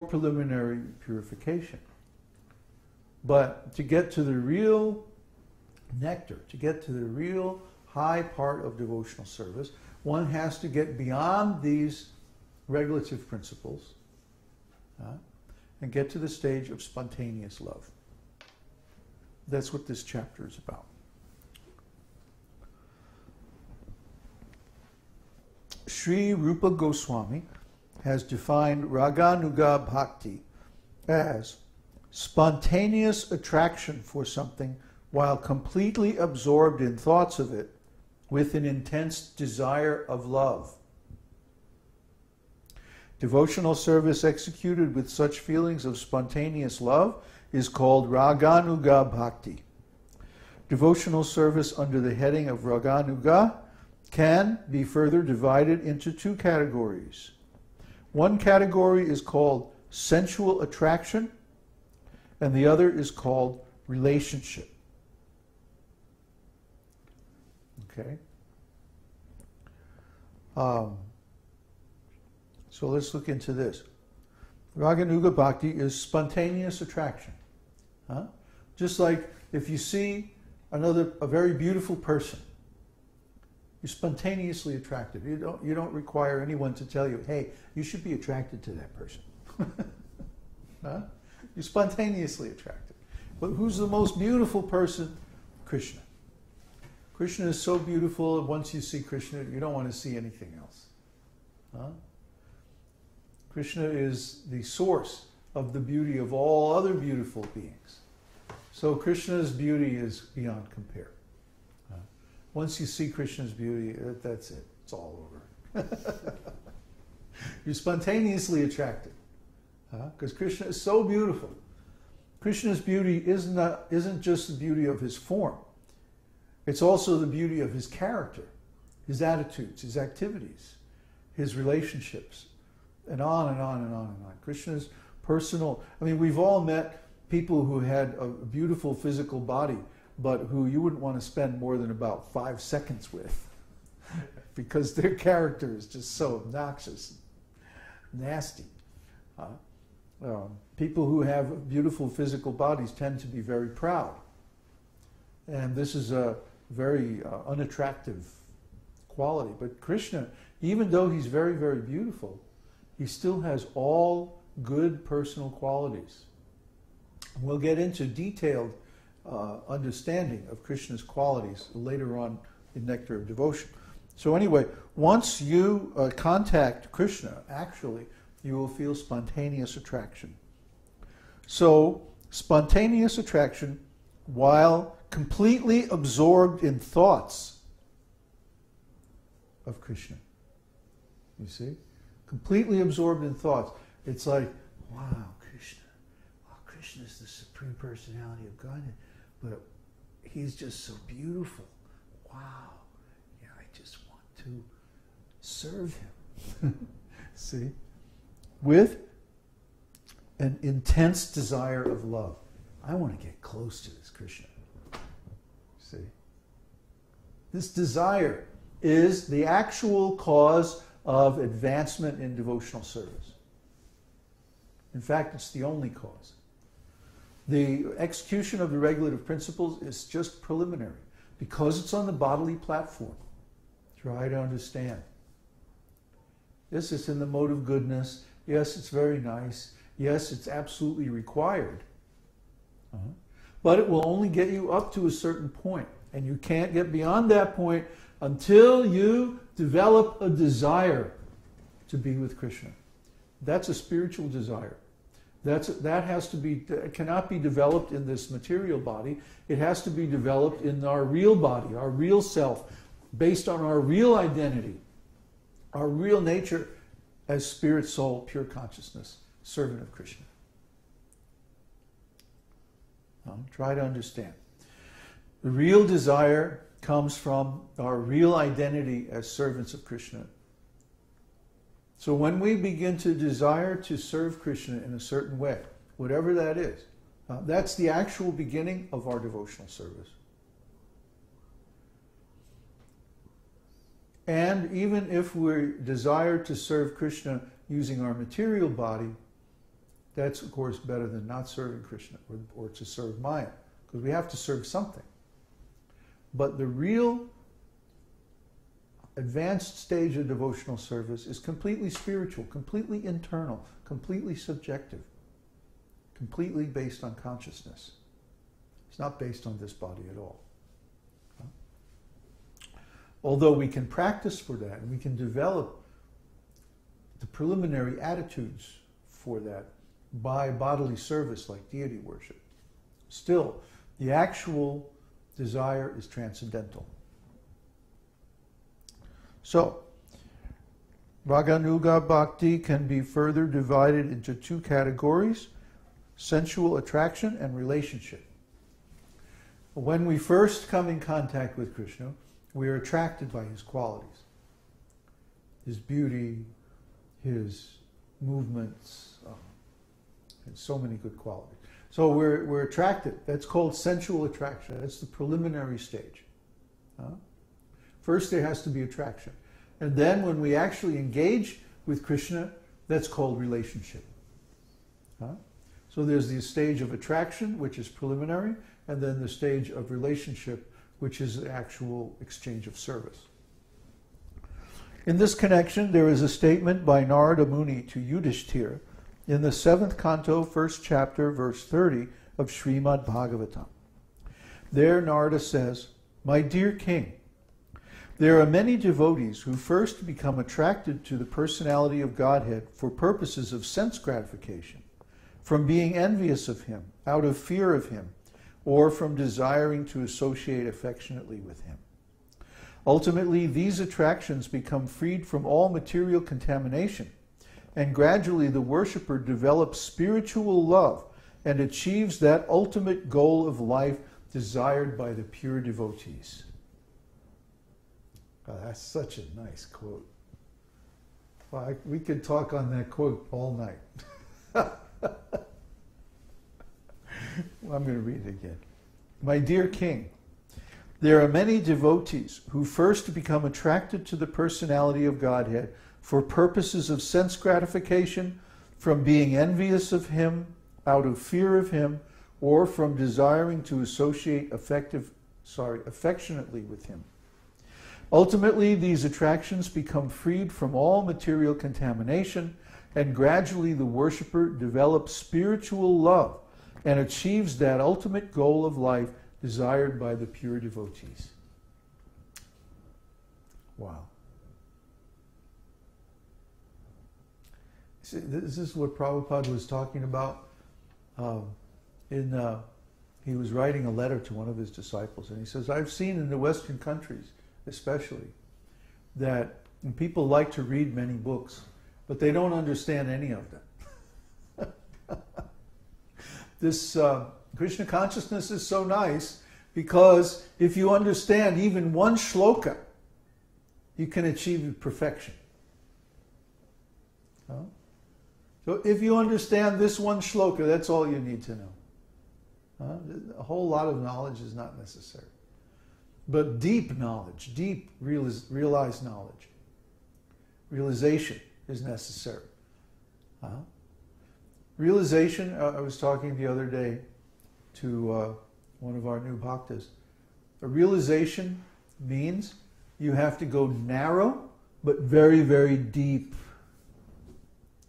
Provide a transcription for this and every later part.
preliminary purification. But to get to the real nectar, to get to the real high part of devotional service, one has to get beyond these regulative principles and get to the stage of spontaneous love. That's what this chapter is about. Sri Rupa Goswami has defined Raganuga Bhakti as spontaneous attraction for something while completely absorbed in thoughts of it with an intense desire of love. Devotional service executed with such feelings of spontaneous love is called Raganuga Bhakti. Devotional service under the heading of Raganuga can be further divided into two categories. One category is called sensual attraction, and the other is called relationship. Okay? So let's look into this. Raganuga Bhakti is spontaneous attraction. Just like if you see a very beautiful person, you're spontaneously attracted. You don't require anyone to tell you, hey, you should be attracted to that person. You're spontaneously attracted. But who's the most beautiful person? Krishna. Krishna is so beautiful, and once you see Krishna, you don't want to see anything else. Krishna is the source of the beauty of all other beautiful beings. So Krishna's beauty is beyond compare. Once you see Krishna's beauty, that's it. It's all over. You're spontaneously attracted. Because Krishna is so beautiful. Krishna's beauty isn't just the beauty of his form. It's also the beauty of his character, his attitudes, his activities, his relationships, and on and on and on and on. Krishna's personal... I mean, we've all met people who had a beautiful physical body, but who you wouldn't want to spend more than about 5 seconds with because their character is just so obnoxious, nasty. People who have beautiful physical bodies tend to be very proud. And this is a very unattractive quality. But Krishna, even though he's very, very beautiful, he still has all good personal qualities. We'll get into detailed understanding of Krishna's qualities later on in Nectar of Devotion. So anyway, once you contact Krishna, actually, you will feel spontaneous attraction. So, spontaneous attraction while completely absorbed in thoughts of Krishna. You see? Completely absorbed in thoughts. It's like, wow, Krishna. Wow, Krishna is the Supreme Personality of Godhead. But he's just so beautiful. Wow. Yeah, I just want to serve him. See? With an intense desire of love. I want to get close to this Krishna. See? This desire is the actual cause of advancement in devotional service. In fact, it's the only cause. The execution of the regulative principles is just preliminary because it's on the bodily platform. Try to understand. Yes, it's in the mode of goodness. Yes, it's very nice. Yes, it's absolutely required. But it will only get you up to a certain point. And you can't get beyond that point until you develop a desire to be with Krishna. That's a spiritual desire. That has to be, it cannot be developed in this material body. It has to be developed in our real body, our real self, based on our real identity, our real nature as spirit, soul, pure consciousness, servant of Krishna. Try to understand. The real desire comes from our real identity as servants of Krishna. So when we begin to desire to serve Krishna in a certain way, whatever that is, that's the actual beginning of our devotional service. And even if we desire to serve Krishna using our material body, That's, of course, better than not serving Krishna or to serve Maya, because we have to serve something. But the real advanced stage of devotional service is completely spiritual, completely internal, completely subjective, completely based on consciousness. It's not based on this body at all. Although we can practice for that, and we can develop the preliminary attitudes for that by bodily service like deity worship, still, the actual desire is transcendental. So, Raganuga Bhakti can be further divided into two categories: sensual attraction and relationship. When we first come in contact with Krishna, we are attracted by his qualities, his beauty, his movements, and so many good qualities. So we're attracted. That's called sensual attraction. That's the preliminary stage. First there has to be attraction. And then when we actually engage with Krishna, that's called relationship. So there's the stage of attraction, which is preliminary, and then the stage of relationship, which is the actual exchange of service. In this connection, there is a statement by Narada Muni to Yudhishthira in the 7th canto, 1st chapter, verse 30 of Śrīmad-Bhāgavatam. There Narada says, "My dear king, there are many devotees who first become attracted to the personality of Godhead for purposes of sense gratification, from being envious of him, out of fear of him, or from desiring to associate affectionately with him. Ultimately, these attractions become freed from all material contamination, and gradually the worshipper develops spiritual love and achieves that ultimate goal of life desired by the pure devotees." Oh, that's such a nice quote. Well, we could talk on that quote all night. Well, I'm going to read it again. "My dear king, there are many devotees who first become attracted to the personality of Godhead for purposes of sense gratification, from being envious of him, out of fear of him, or from desiring to associate affectionately with him. Ultimately, these attractions become freed from all material contamination, and gradually the worshipper develops spiritual love and achieves that ultimate goal of life desired by the pure devotees." Wow. See, this is what Prabhupada was talking about. He was writing a letter to one of his disciples, and he says, "I've seen in the Western countries especially that people like to read many books, but they don't understand any of them." This Krishna consciousness is so nice because if you understand even one shloka, you can achieve perfection. So if you understand this one shloka, that's all you need to know. A whole lot of knowledge is not necessary. But deep knowledge, deep realized knowledge, realization is necessary. Realization, I was talking the other day to one of our new bhaktas. A realization means you have to go narrow, but very, very deep.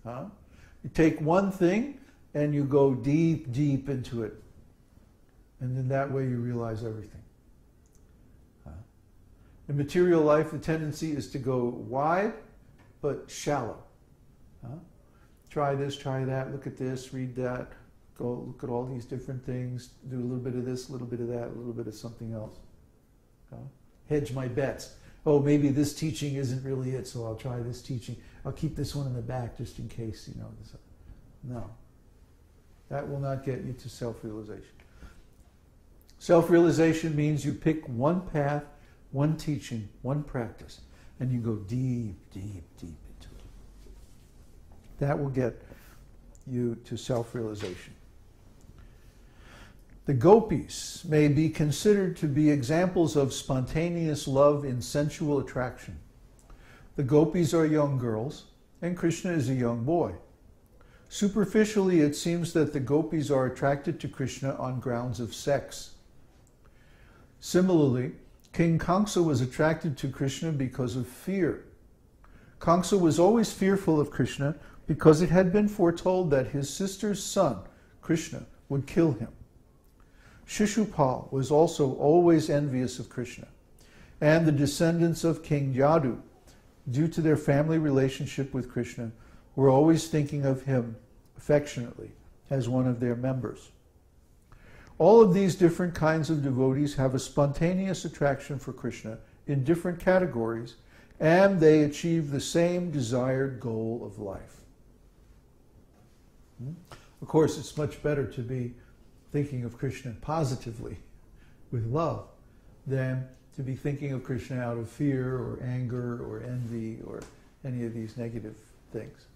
You take one thing and you go deep, deep into it. And then that way you realize everything. In material life, the tendency is to go wide, but shallow. Try this, try that, look at this, read that, go look at all these different things, do a little bit of this, a little bit of that, a little bit of something else. Hedge my bets. Oh, maybe this teaching isn't really it, so I'll try this teaching. I'll keep this one in the back just in case, you know. No. That will not get you to self-realization. Self-realization means you pick one path, one teaching, one practice, and you go deep, deep, deep into it. That will get you to self-realization. The gopis may be considered to be examples of spontaneous love in sensual attraction. The gopis are young girls, and Krishna is a young boy. Superficially, it seems that the gopis are attracted to Krishna on grounds of sex. Similarly, King Kamsa was attracted to Krishna because of fear. Kamsa was always fearful of Krishna because it had been foretold that his sister's son, Krishna, would kill him. Shishupal was also always envious of Krishna, and the descendants of King Yadu, due to their family relationship with Krishna, were always thinking of him affectionately as one of their members. All of these different kinds of devotees have a spontaneous attraction for Krishna in different categories, and they achieve the same desired goal of life. Of course, it's much better to be thinking of Krishna positively, with love, than to be thinking of Krishna out of fear or anger or envy or any of these negative things.